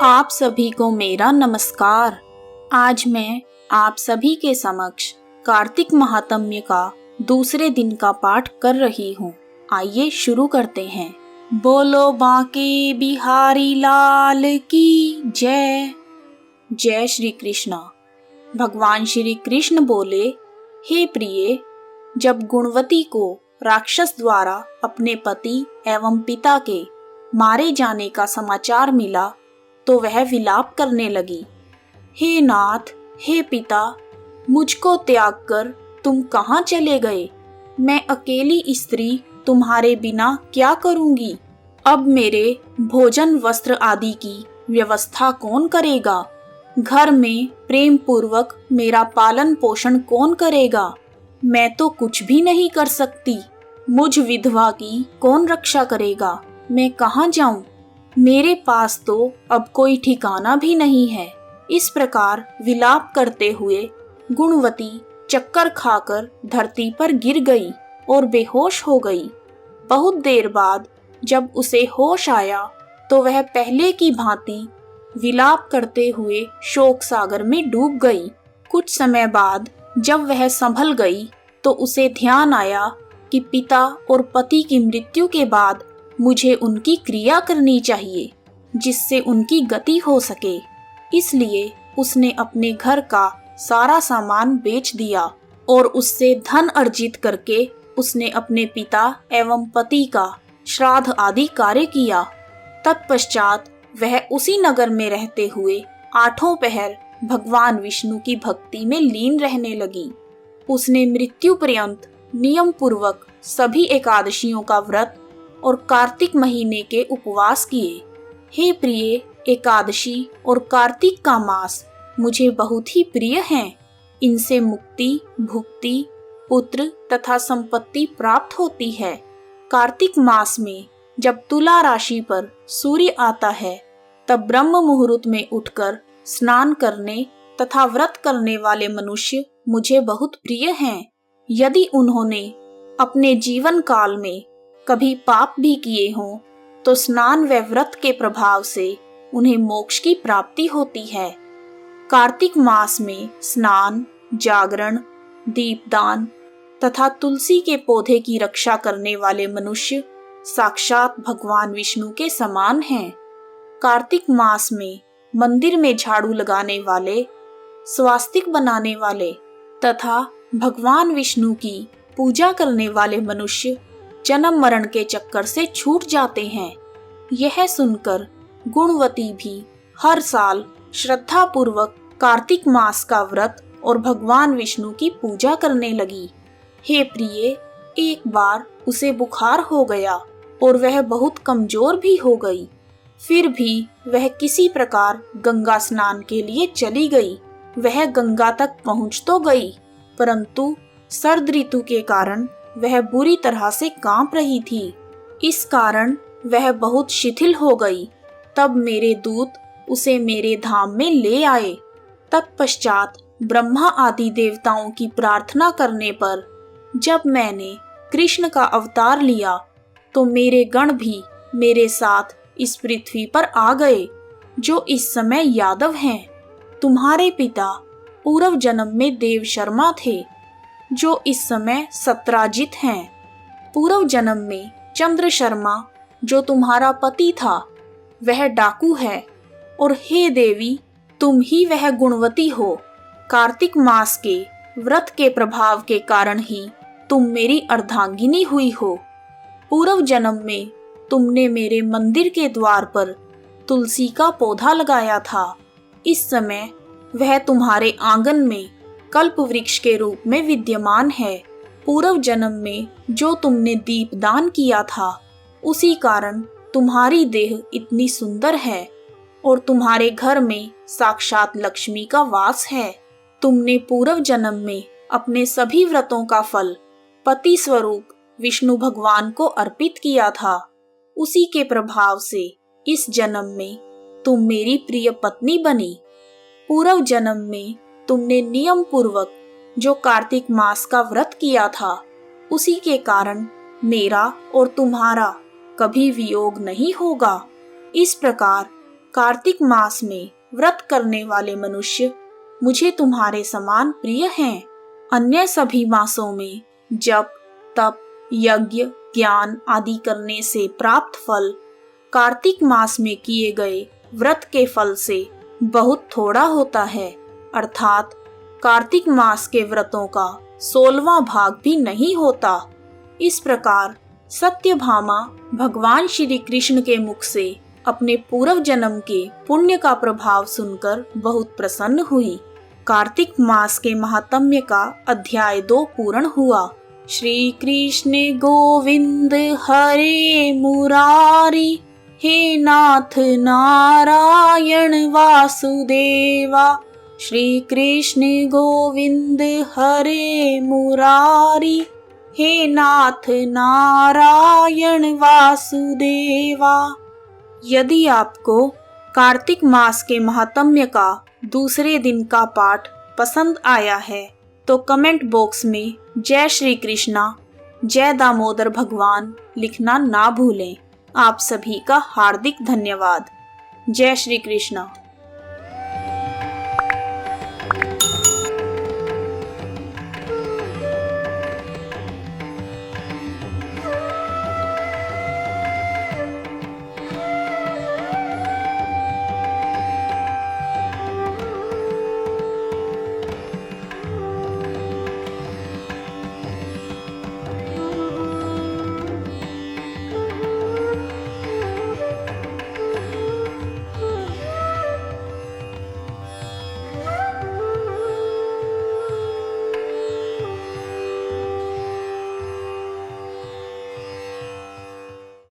आप सभी को मेरा नमस्कार। आज मैं आप सभी के समक्ष कार्तिक महात्म्य का दूसरे दिन का पाठ कर रही हूँ। आइए शुरू करते हैं। बोलो बांके बिहारी लाल की जय। जय श्री कृष्ण। भगवान श्री कृष्ण बोले, हे प्रिय, जब गुणवती को राक्षस द्वारा अपने पति एवं पिता के मारे जाने का समाचार मिला तो वह विलाप करने लगी। हे नाथ, हे पिता, मुझको त्याग कर तुम कहाँ चले गए? मैं अकेली स्त्री तुम्हारे बिना क्या करूंगी? अब मेरे भोजन वस्त्र आदि की व्यवस्था कौन करेगा? घर में प्रेम पूर्वक मेरा पालन पोषण कौन करेगा? मैं तो कुछ भी नहीं कर सकती। मुझ विधवा की कौन रक्षा करेगा? मैं कहाँ जाऊं? मेरे पास तो अब कोई ठिकाना भी नहीं है। इस प्रकार विलाप करते हुए गुणवती चक्कर खाकर धरती पर गिर गई और बेहोश हो गई। बहुत देर बाद जब उसे होश आया तो वह पहले की भांति विलाप करते हुए शोक सागर में डूब गई। कुछ समय बाद जब वह संभल गई तो उसे ध्यान आया कि पिता और पति की मृत्यु के बाद मुझे उनकी क्रिया करनी चाहिए जिससे उनकी गति हो सके। इसलिए उसने अपने घर का सारा सामान बेच दिया और उससे धन अर्जित करके उसने अपने पिता एवं पति का श्राद्ध आदि कार्य किया। तत्पश्चात वह उसी नगर में रहते हुए आठों पहर भगवान विष्णु की भक्ति में लीन रहने लगी। उसने मृत्यु पर्यंत नियम पूर्वक सभी एकादशियों का व्रत और कार्तिक महीने के उपवास किए। हे प्रिय, एकादशी और कार्तिक का मास मुझे बहुत ही प्रिय हैं। इनसे मुक्ति, भुक्ति, पुत्र तथा संपत्ति प्राप्त होती है। कार्तिक मास में जब तुला राशि पर सूर्य आता है तब ब्रह्म मुहूर्त में उठकर स्नान करने तथा व्रत करने वाले मनुष्य मुझे बहुत प्रिय हैं। यदि उन्होंने अपने जीवन काल में कभी पाप भी किए हों तो स्नान व व्रत के प्रभाव से उन्हें मोक्ष की प्राप्ति होती है। कार्तिक मास में स्नान, जागरण, दीपदान तथा तुलसी के पौधे की रक्षा करने वाले मनुष्य साक्षात भगवान विष्णु के समान हैं। कार्तिक मास में मंदिर में झाड़ू लगाने वाले, स्वास्तिक बनाने वाले तथा भगवान विष्णु की पूजा करने वाले मनुष्य जन्म मरण के चक्कर से छूट जाते हैं। यह सुनकर गुणवती भी हर साल श्रद्धा पूर्वक कार्तिक मास का व्रत और भगवान विष्णु की पूजा करने लगी। हे प्रिय, एक बार उसे बुखार हो गया और वह बहुत कमजोर भी हो गई। फिर भी वह किसी प्रकार गंगा स्नान के लिए चली गई। वह गंगा तक पहुंच तो गई, परंतु सर्द ऋतु के कारण वह बुरी तरह से कांप रही थी। इस कारण वह बहुत शिथिल हो गई। तब मेरे दूत उसे मेरे धाम में ले आए। तत्पश्चात ब्रह्मा आदि देवताओं की प्रार्थना करने पर जब मैंने कृष्ण का अवतार लिया तो मेरे गण भी मेरे साथ इस पृथ्वी पर आ गए, जो इस समय यादव हैं। तुम्हारे पिता पूर्व जन्म में देव शर्मा थे, जो इस समय सत्राजित हैं। पूर्व जन्म में चंद्र शर्मा, जो तुम्हारा पति था, वह डाकू है। और हे देवी, तुम ही वह गुणवती हो। कार्तिक मास के व्रत के प्रभाव के कारण ही तुम मेरी अर्धांगिनी हुई हो। पूर्व जन्म में तुमने मेरे मंदिर के द्वार पर तुलसी का पौधा लगाया था। इस समय वह तुम्हारे आंगन में कल्प वृक्ष के रूप में विद्यमान है। पूर्व जन्म में जो तुमने दीपदान किया था, उसी कारण तुम्हारी देह इतनी सुंदर है और तुम्हारे घर में साक्षात लक्ष्मी का वास है। तुमने पूर्व जन्म में अपने सभी व्रतों का फल पति स्वरूप विष्णु भगवान को अर्पित किया था। उसी के प्रभाव से इस जन्म में तुम मेरी प्रिय पत्नी बनी। पूर्व जन्म में तुमने नियम पूर्वक जो कार्तिक मास का व्रत किया था, उसी के कारण मेरा और तुम्हारा कभी वियोग नहीं होगा। इस प्रकार कार्तिक मास में व्रत करने वाले मनुष्य मुझे तुम्हारे समान प्रिय हैं। अन्य सभी मासों में जप, तप, यज्ञ, ज्ञान आदि करने से प्राप्त फल कार्तिक मास में किए गए व्रत के फल से बहुत थोड़ा होता है, अर्थात कार्तिक मास के व्रतों का 16वां भाग भी नहीं होता। इस प्रकार सत्यभामा भगवान श्री कृष्ण के मुख से अपने पूर्व जन्म के पुण्य का प्रभाव सुनकर बहुत प्रसन्न हुई। कार्तिक मास के महात्म्य का अध्याय 2 पूर्ण हुआ। श्री कृष्ण गोविंद हरे मुरारी, हे नाथ नारायण वासुदेवा। श्री कृष्ण गोविंद हरे मुरारी, हे नाथ नारायण वासुदेवा। यदि आपको कार्तिक मास के महात्म्य का दूसरे दिन का पाठ पसंद आया है तो कमेंट बॉक्स में जय श्री कृष्णा, जय दामोदर भगवान लिखना ना भूलें। आप सभी का हार्दिक धन्यवाद। जय श्री कृष्णा।